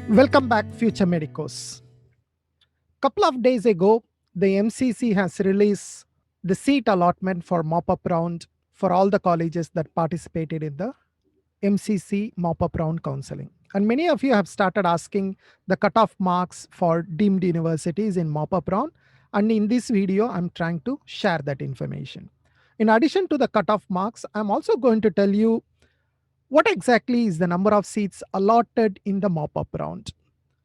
Welcome back, Future Medicos. Couple of days ago, the MCC has released the seat allotment for mop-up round for all the colleges that participated in the MCC mop-up round counseling. And many of you have started asking the cutoff marks for deemed universities in mop-up round. And in this video, I'm trying to share that information. In addition to the cutoff marks, I'm also going to tell you what exactly is the number of seats allotted in the mop-up round.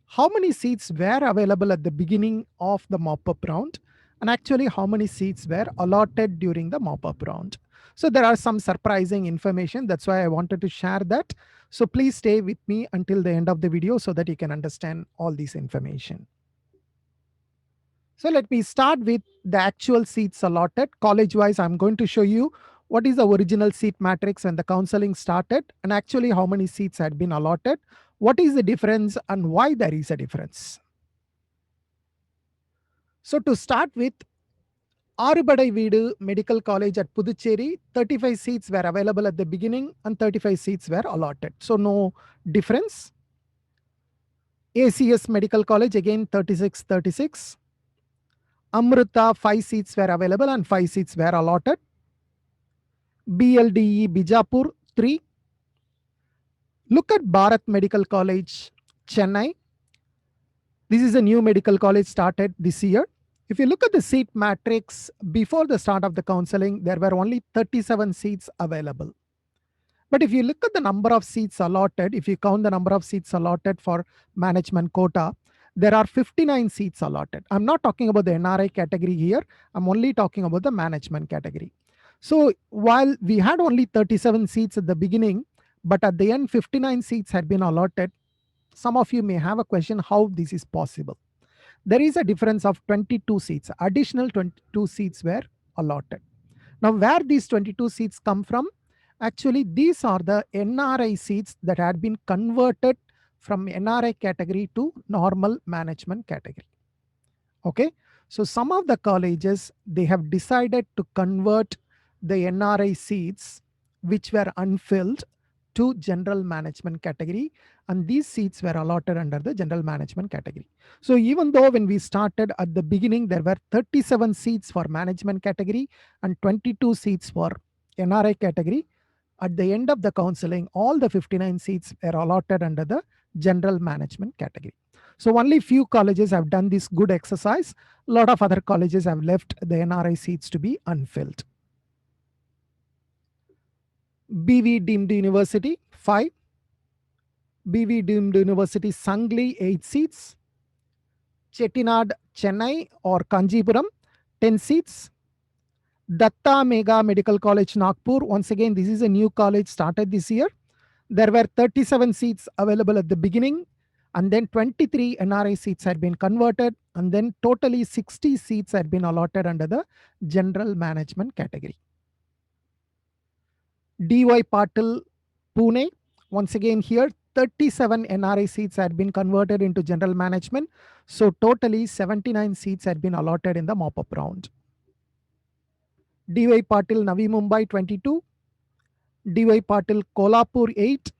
How many seats were available at the beginning of the mop-up round, and actually how many seats were allotted during the mop-up round. So there are some surprising information. That's why I wanted to share that. So please stay with me until the end of the video so that you can understand all this information. So let me start with the actual seats allotted. College-wise, I'm going to show you what is the original seat matrix when the counseling started, and actually how many seats had been allotted, what is the difference and why there is a difference. So to start with, Arubadai Veedu Medical College at Puducherry, 35 seats were available at the beginning and 35 seats were allotted. So no difference. ACS Medical College, again 36. Amrita, 5 seats were available and 5 seats were allotted. BLDE Bijapur, 3. Look at Bharat Medical College, Chennai. This is a new medical college started this year. If you look at the seat matrix before the start of the counseling, there were only 37 seats available. But if you look at the number of seats allotted, if you count the number of seats allotted for management quota, there are 59 seats allotted. I'm not talking about the NRI category here. I'm only talking about the management category. So while we had only 37 seats at the beginning, but at the end 59 seats had been allotted, some of you may have a question how this is possible. There is a difference of 22 seats. Additional 22 seats were allotted. Now, where these 22 seats come from? Actually, these are the NRI seats that had been converted from NRI category to normal management category. Okay, so some of the colleges, they have decided to convert the NRI seats which were unfilled to general management category, and these seats were allotted under the general management category. So even though when we started at the beginning, there were 37 seats for management category and 22 seats for NRI category, at the end of the counseling, all the 59 seats were allotted under the general management category. So only few colleges have done this good exercise. A lot of other colleges have left the NRI seats to be unfilled. BV deemed university, 5. BV deemed university Sangli, 8 seats. Chettinad, Chennai or Kanjipuram, 10 seats. Datta Mega Medical College, Nagpur. Once again, this is a new college started this year. There were 37 seats available at the beginning, and then 23 NRI seats had been converted, and then totally 60 seats had been allotted under the general management category. DY Patil, Pune. Once again here, 37 NRI seats had been converted into general management. So totally 79 seats had been allotted in the mop-up round. DY Patil, Navi Mumbai, 22. DY Patil, Kolhapur, 8.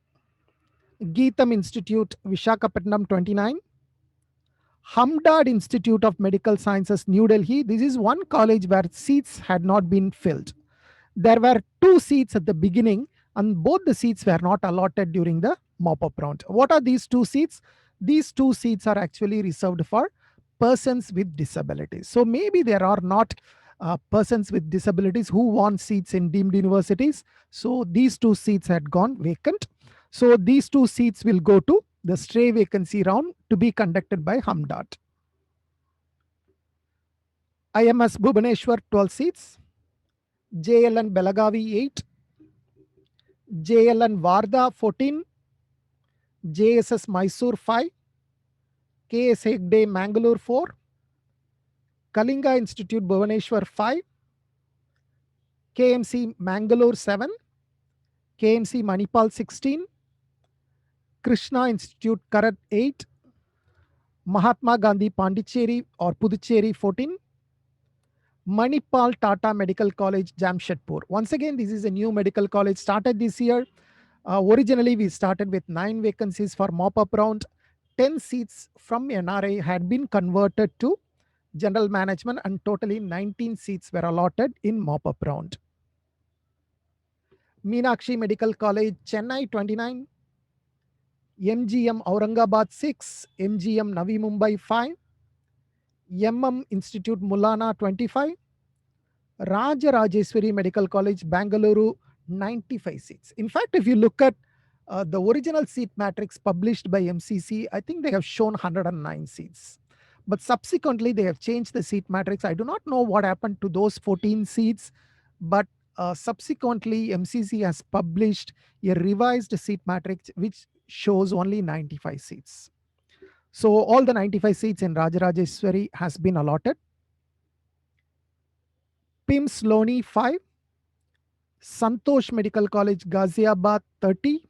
Geetham Institute, Vishakhapatnam, 29. Hamdard Institute of Medical Sciences, New Delhi. This is one college where seats had not been filled. There were 2 seats at the beginning, and both the seats were not allotted during the mop-up round. What are these 2 seats? These 2 seats are actually reserved for persons with disabilities. So maybe there are not persons with disabilities who want seats in deemed universities. So these 2 seats had gone vacant. So these 2 seats will go to the stray vacancy round to be conducted by Hamdard. IMS Bhubaneswar, 12 seats. JLN Belagavi, 8. JLN Varda, 14. JSS Mysore, 5. KS Hegde Mangalore, 4. Kalinga Institute Bhubaneswar, 5. KMC Mangalore, 7. KMC Manipal, 16. Krishna Institute Karat, 8. Mahatma Gandhi Pondicherry or Puducherry, 14. Manipal Tata Medical College, Jamshedpur. Once again, this is a new medical college started this year. Originally, we started with 9 vacancies for mop-up round. 10 seats from NRI had been converted to general management, and totally 19 seats were allotted in mop-up round. Meenakshi Medical College, Chennai 29, MGM Aurangabad 6, MGM Navi Mumbai 5, Institute Mulana 25, Rajarajeshwari Medical College, Bangalore 95 seats. In fact, if you look at the original seat matrix published by MCC, I think they have shown 109 seats. But subsequently, they have changed the seat matrix. I do not know what happened to those 14 seats, but subsequently, MCC has published a revised seat matrix which shows only 95 seats. So all the 95 seats in Rajarajeshwari has been allotted. PIMS Loni 5, Santosh Medical College, Ghaziabad 30,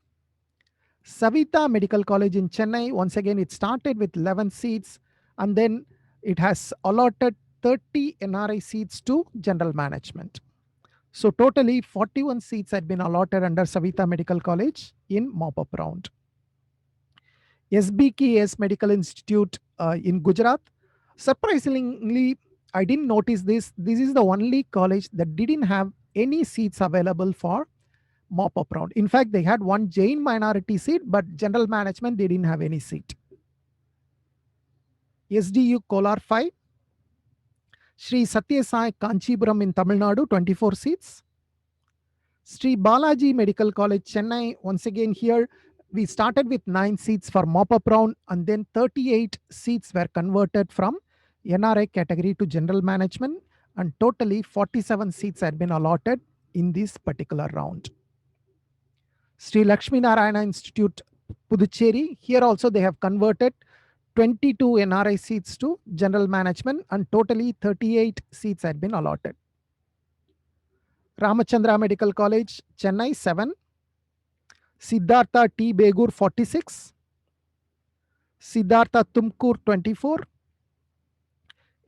Savita Medical College in Chennai. Once again, it started with 11 seats and then it has allotted 30 NRI seats to general management. So totally 41 seats had been allotted under Savita Medical College in mop-up round. SBKS Medical Institute in Gujarat. Surprisingly, I didn't notice this. This is the only college that didn't have any seats available for mop-up round. In fact, they had one Jain minority seat, but general management, they didn't have any seat. SDU Kolar 5, Sri Satya Sai Kanchipuram in Tamil Nadu, 24 seats. Sri Balaji Medical College, Chennai, once again here, we started with 9 seats for mop-up round and then 38 seats were converted from NRI category to general management, and totally 47 seats had been allotted in this particular round. Sri Lakshmi Narayana Institute, Puducherry, here also they have converted 22 NRI seats to general management and totally 38 seats had been allotted. Ramachandra Medical College, Chennai 7, Siddhartha T. Begur 46, Siddhartha Tumkur 24,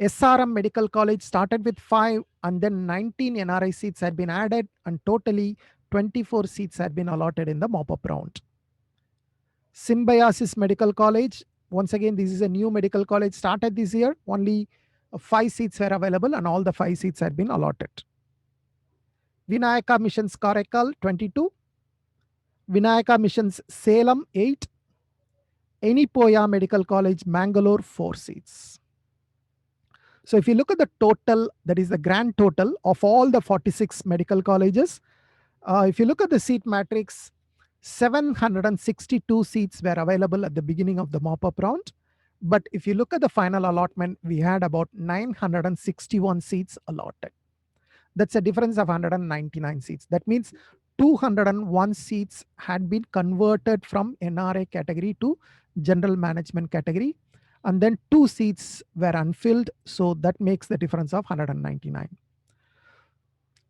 SRM Medical College started with 5 and then 19 NRI seats had been added and totally 24 seats had been allotted in the mop-up round. Symbiosis Medical College, once again, this is a new medical college started this year. Only 5 seats were available and all the 5 seats had been allotted. Vinayaka Missions Karaikal 22, Vinayaka Missions Salem 8, Enipoya Medical College Mangalore 4 seats. So if you look at the total, that is the grand total of all the 46 medical colleges, if you look at the seat matrix, 762 seats were available at the beginning of the mop-up round. But if you look at the final allotment, we had about 961 seats allotted. That's a difference of 199 seats. That means 201 seats had been converted from NRI category to general management category. And then 2 seats were unfilled. So that makes the difference of 199.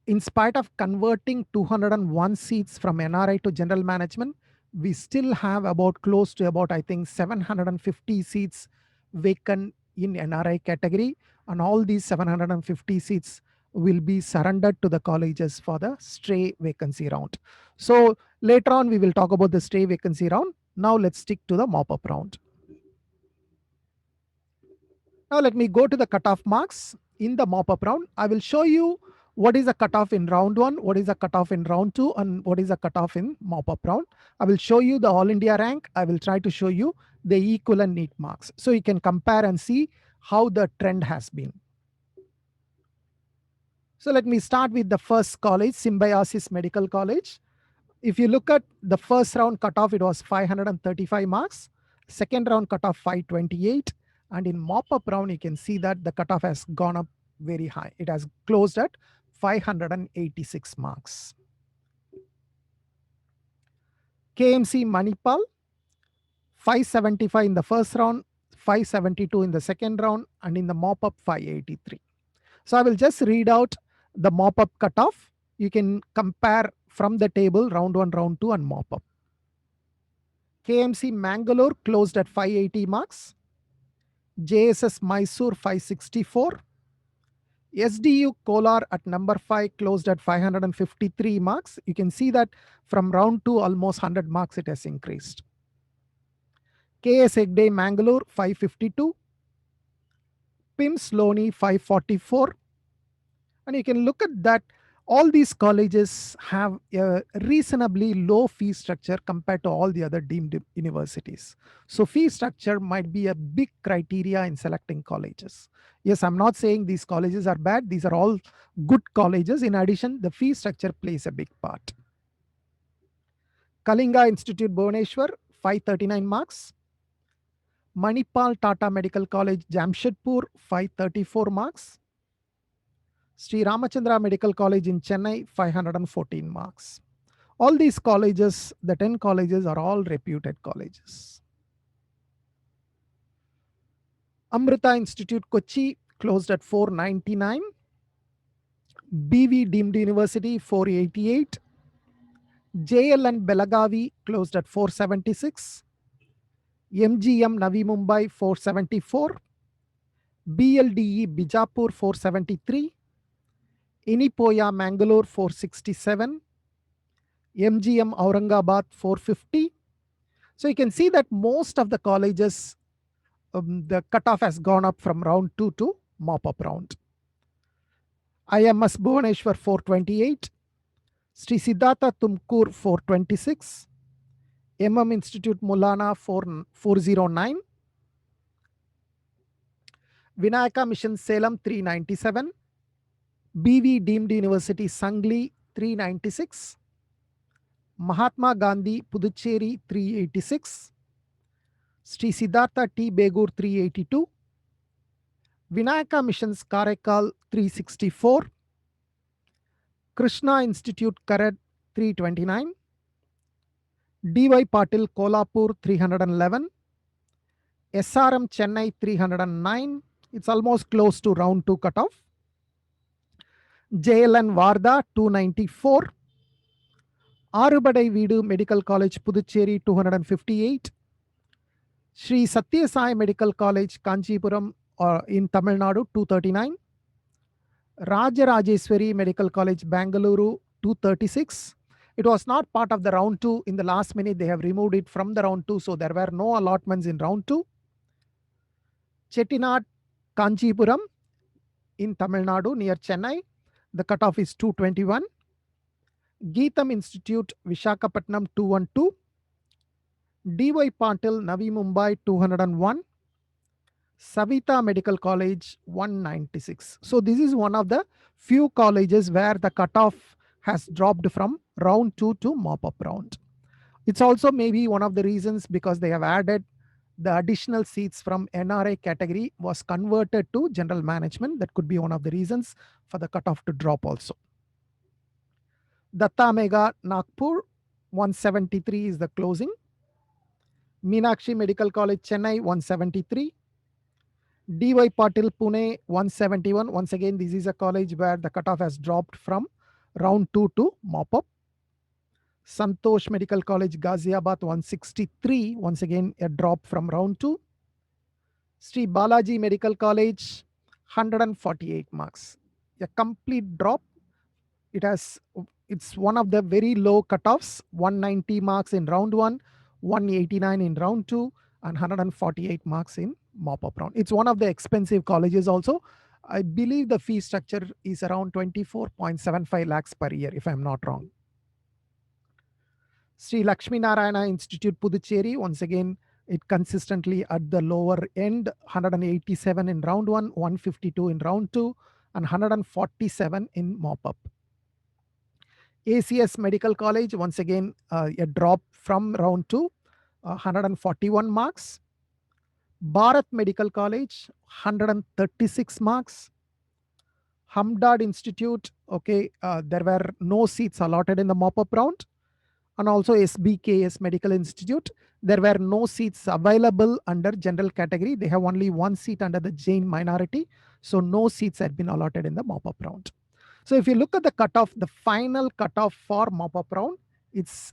In spite of converting 201 seats from NRI to general management, we still have about close to about, I think, 750 seats vacant in NRI category. And all these 750 seats will be surrendered to the colleges for the stray vacancy round. So later on, we will talk about the stray vacancy round. Now let's stick to the mop-up round. Now let me go to the cutoff marks in the mop-up round. I will show you what is the cutoff in round 1, what is the cutoff in round 2, and what is the cutoff in mop-up round. I will show you the All India rank. I will try to show you the equivalent NEET marks. So you can compare and see how the trend has been. So let me start with the first college, Symbiosis Medical College. If you look at the first round cutoff, it was 535 marks. Second round cutoff 528. And in mop-up round, you can see that the cutoff has gone up very high. It has closed at 586 marks. KMC Manipal, 575 in the first round, 572 in the second round, and in the mop-up 583. So I will just read out the mop-up cutoff. You can compare from the table round 1, round 2, and mop-up. KMC Mangalore closed at 580 marks. JSS Mysore 564. SDU Kolar at number 5 closed at 553 marks. You can see that from round 2, almost 100 marks it has increased. KS Hegde, Mangalore, 552. PIMS Loni, 544. And you can look at that. All these colleges have a reasonably low fee structure compared to all the other deemed universities. So fee structure might be a big criteria in selecting colleges. Yes, I'm not saying these colleges are bad. These are all good colleges. In addition, the fee structure plays a big part. Kalinga Institute, Bhubaneswar, 539 marks. Manipal Tata Medical College, Jamshedpur, 534 marks. Sri Ramachandra Medical College in Chennai, 514 marks. All these colleges, the 10 colleges, are all reputed colleges. Amrita Institute, Kochi, closed at 499. BV Deemed University, 488. JLN Belagavi, closed at 476. MGM Navi Mumbai, 474. BLDE Bijapur, 473. Inipoya Mangalore, 467. MGM Aurangabad, 450. So you can see that most of the colleges, the cutoff has gone up from round 2 to mop-up round. IMS Bhubaneswar, 428. Sri Siddhartha Tumkur, 426. Institute Mulana, 409. Vinayaka Mission Salem, 397. BV Deemed University Sangli, 396. Mahatma Gandhi Puducherry, 386. Sri Siddhartha T Begur, 382. Vinayaka Missions Karaikal, 364. Krishna Institute Karad, 329. DY Patil Kolhapur, 311. SRM Chennai, 309. It's almost close to round 2 cutoff. JLN Varda, 294. Arubadai Vidu Medical College, Puducherry, 258. Sri Satya Sai Medical College, Kanchipuram, in Tamil Nadu, 239. Rajarajeshwari Medical College, Bangalore, 236. It was not part of the round 2. In the last minute, they have removed it from the round 2, so there were no allotments in round 2. Chettinad Kanchipuram in Tamil Nadu near Chennai, the cutoff is 221. Geetham Institute, Vishakhapatnam, 212. DY Patil, Navi Mumbai, 201. Savita Medical College, 196. So this is one of the few colleges where the cutoff has dropped from round 2 to mop-up round. It's also maybe one of the reasons because they have added the additional seats from NRI category was converted to general management. That could be one of the reasons for the cutoff to drop also. Datta Mega Nagpur, 173 is the closing. Meenakshi Medical College, Chennai, 173. DY Patil Pune, 171. Once again, this is a college where the cutoff has dropped from round 2 to mop-up. Santosh Medical College, Ghaziabad, 163. Once again, a drop from round 2. Sri Balaji Medical College, 148 marks. A complete drop. It's one of the very low cutoffs, 190 marks in round 1, 189 in round 2, and 148 marks in mop-up round. It's one of the expensive colleges also. I believe the fee structure is around 24.75 lakhs per year, if I'm not wrong. Sri Lakshmi Narayana Institute, Puducherry, once again, it consistently at the lower end, 187 in round 1, 152 in round 2, and 147 in mop-up. ACS Medical College, once again, a drop from round 2, 141 marks. Bharat Medical College, 136 marks. Hamdard Institute, okay, there were no seats allotted in the mop-up round. And also SBKS Medical Institute, there were no seats available under general category. They have only one seat under the Jain minority. So no seats had been allotted in the mop-up round. So if you look at the cutoff, the final cutoff for mop-up round, it's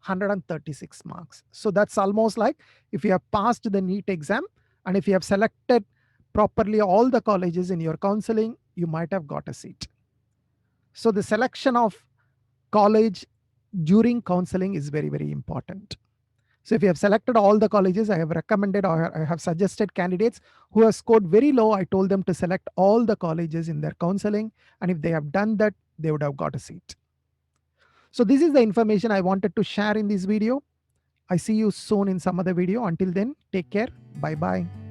136 marks. So that's almost like if you have passed the NEET exam and if you have selected properly all the colleges in your counseling, you might have got a seat. So the selection of college during counseling is very, very important. So if you have selected all the colleges, I have recommended or I have suggested candidates who have scored very low. I told them to select all the colleges in their counseling. And if they have done that, they would have got a seat. So this is the information I wanted to share in this video. I see you soon in some other video. Until then, take care. Bye-bye.